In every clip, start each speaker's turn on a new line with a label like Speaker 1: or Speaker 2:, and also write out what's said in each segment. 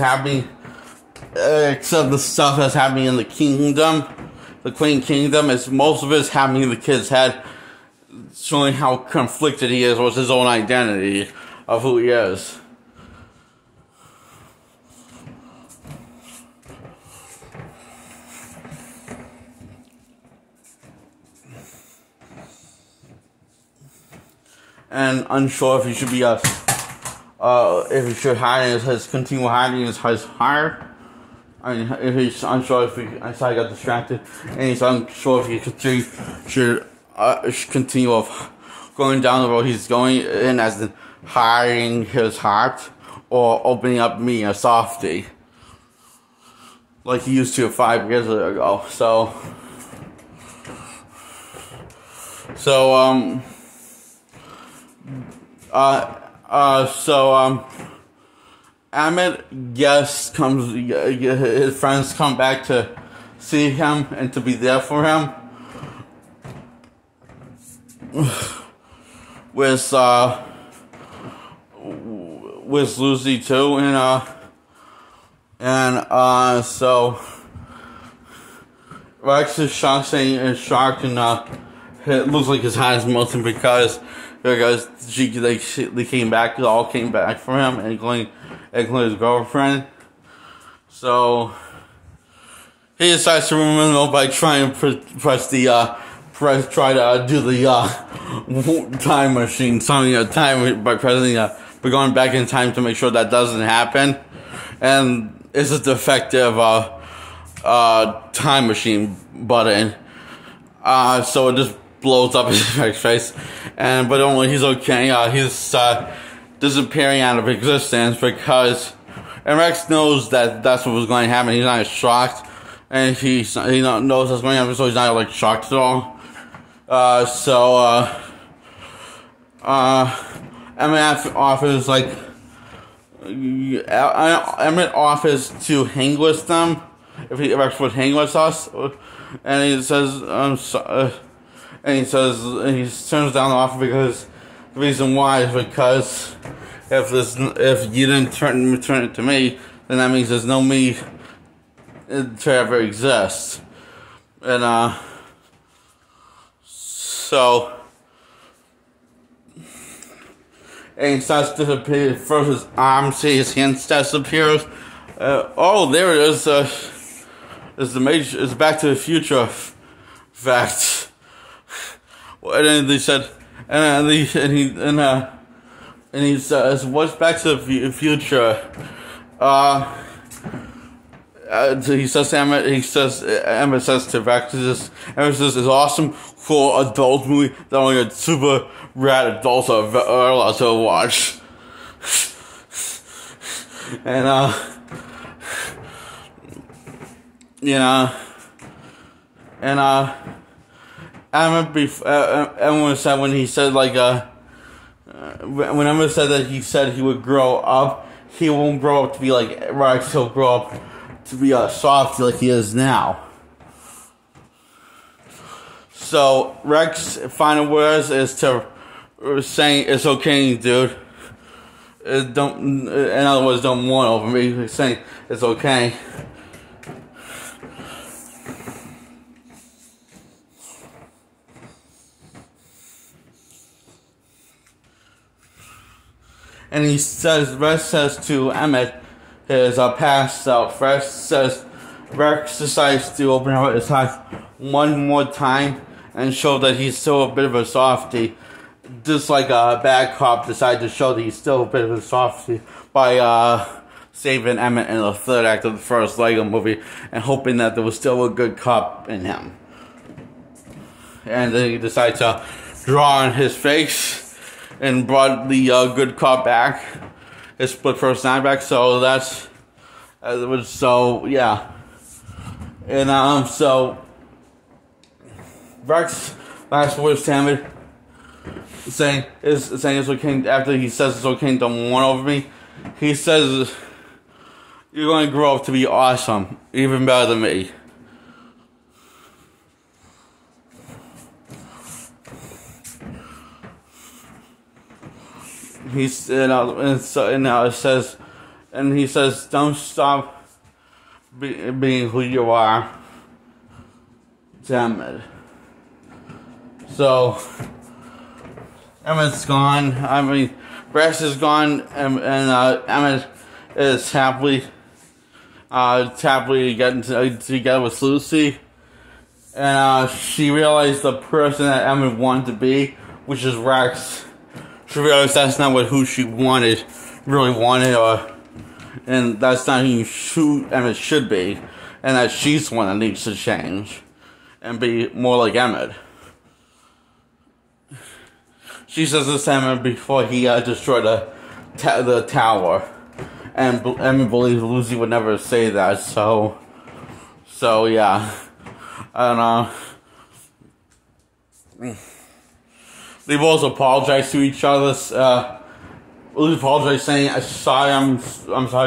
Speaker 1: happening, except the stuff that's happening in the kingdom, the Queen Kingdom, is most of it's happening in the kid's head, showing how conflicted he is with his own identity of who he is. And unsure if he should be if he should hide continue hiding his heart. I mean, if he's unsure if I saw I got distracted, and he's unsure if he should continue of going down the road he's going in, as in hiding his heart or opening up me a softie, like he used to 5 years ago. Emmett his friends come back to see him and to be there for him. With Lucy too, so Rex is shocked, and it looks like his heart is melting because they came back, they all came back for him, including his girlfriend. So he decides to remember by trying to try to do the time machine, by going back in time to make sure that doesn't happen, and it's a defective time machine button. So it just blows up his face, but only he's okay. He's disappearing out of existence and Rex knows that that's what was going to happen. He's not shocked, and he knows what's going to happen, so he's not like shocked at all. Emmett offers to hang with them if Rex would hang with us, and he says he turns down the offer because the reason why is because if you didn't return it to me, then that means there's no me to ever exist. And and he starts to disappear. First his arm, his hand disappears. There it is. It's Back to the Future fact. And then they said, and he says, "What's Back to the Future?" He says, Emmett says to Rex, Emmett says, "It's awesome, cool adult movie that only a super rad adults are allowed to watch." And Emmett said when he said when Emmett said that he said he would grow up, he won't grow up to be like Rex. He'll grow up to be a softie like he is now. So Rex' final words is to saying, "It's okay, dude. In other words, don't mourn over me." He's saying it's okay. And Rex says to Emmett, his past self, Rex decides to open up his heart one more time and show that he's still a bit of a softie. Just like a bad cop decided to show that he's still a bit of a softie by saving Emmett in the third act of the first Lego movie and hoping that there was still a good cop in him. And then he decided to draw on his face and brought the good cop back, his split personality back. So that's yeah. And so Rex last words to Emmett saying it's okay. After he says it's okay, don't mourn over me, he says you're going to grow up to be awesome, even better than me. And now it says and he says, "Don't stop being who you are." Damn it. So Emmett's gone. I mean, Rex is gone, and Emmett is happily getting together with Lucy, and she realized the person that Emmett wanted to be, which is Rex. She realized that's not who she really wanted, and that's not who Emmett should be, and that she's the one that needs to change and be more like Emmett. She says this to Emmett before he destroyed the tower. And Emmett believes Lucy would never say that, so yeah. And they both apologize to each other. Lucy apologized, saying, I'm sorry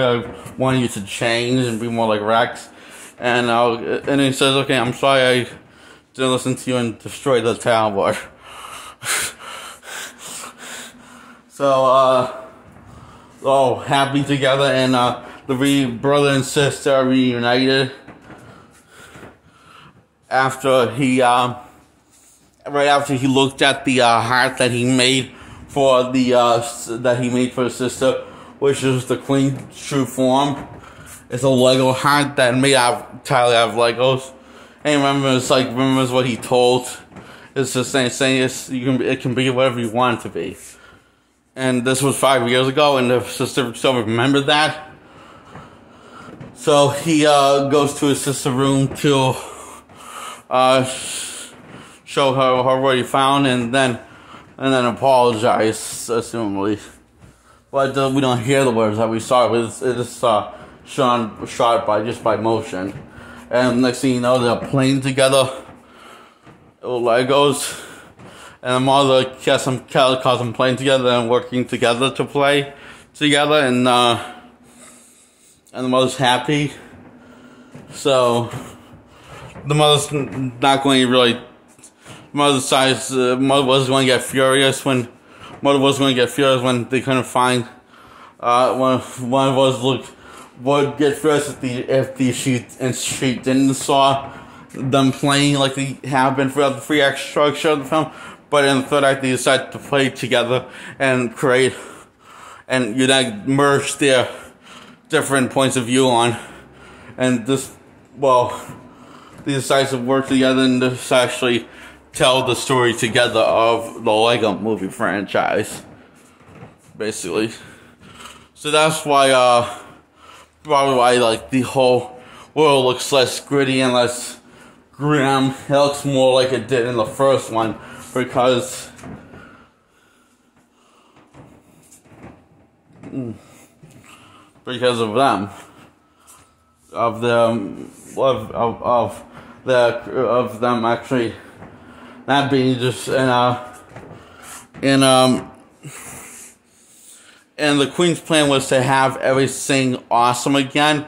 Speaker 1: I wanted you to change and be more like Rex. And he says, okay, I'm sorry I didn't listen to you and destroy the tower. So, happy together, and the brother and sister are reunited after right after he looked at the heart that he made for his sister, which is the Queen's true form. It's a Lego heart that made entirely out of Legos. And remembers what he told. It's just saying it can be whatever you want it to be. And this was 5 years ago, and the sister still remembered that. So he goes to his sister's room to show her what he found, and then apologize, assumably. But we don't hear the words that we saw. It is shot by motion. And next thing you know, they're playing together, Legos. And the mother calls them playing together and working together to play together, and the mother's happy. So the mother's not going to really. Mother decides. Mother was going to get furious when they couldn't find. One of us would get furious if she didn't saw them playing like they have been throughout the 3 act structure of the film. But in the 3rd act, they decided to play together and create and merge their different points of view on. And they decided to work together and just actually tell the story together of the Lego movie franchise, basically. So that's why, probably why, the whole world looks less gritty and less grim. It looks more like it did in the first one. Because of them, of them actually not being just and the Queen's plan was to have everything awesome again,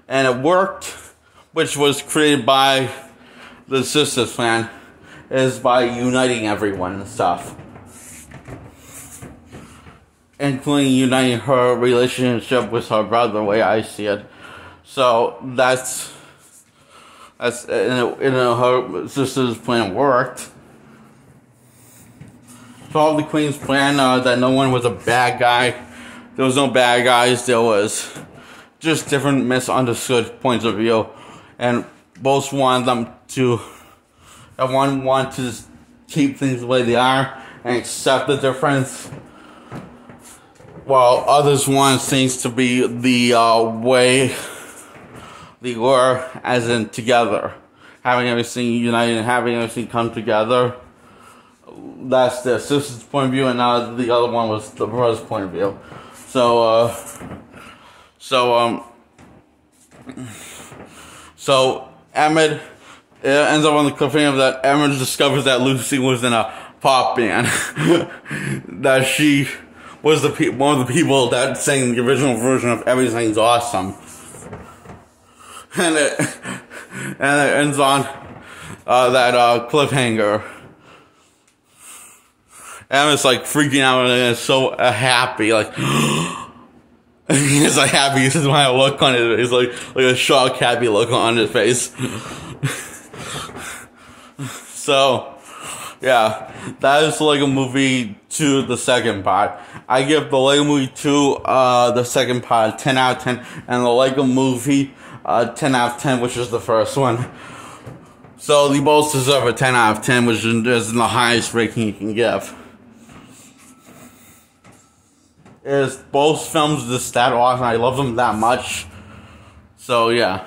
Speaker 1: and it worked, which was created by the sister's plan. Is by uniting everyone and stuff, including uniting her relationship with her brother, the way I see it. So that's her sister's plan worked. So all the Queen's plan that no one was a bad guy. There was no bad guys. There was just different misunderstood points of view, and both wanted them to. One want to keep things the way they are and accept the difference, while others want things to be the way they were, as in together, having everything united and having everything come together. That's the sister's point of view, and now the other one was the brother's point of view. So Emmett. It ends up on the cliffhanger that Emmett discovers that Lucy was in a pop band. That she was one of the people that sang the original version of Everything's Awesome. And it ends on that cliffhanger. Emmett's freaking out and is so happy, He's like happy. He's just my look on it. He's like a shocked, happy look on his face. So, yeah, that is the Lego Movie 2, the second part. I give the Lego Movie 2, the second part, 10 out of 10, and the Lego Movie, 10 out of 10, which is the first one. So, they both deserve a 10 out of 10, which is the highest rating you can give. Both films just that awesome. I love them that much. So, yeah.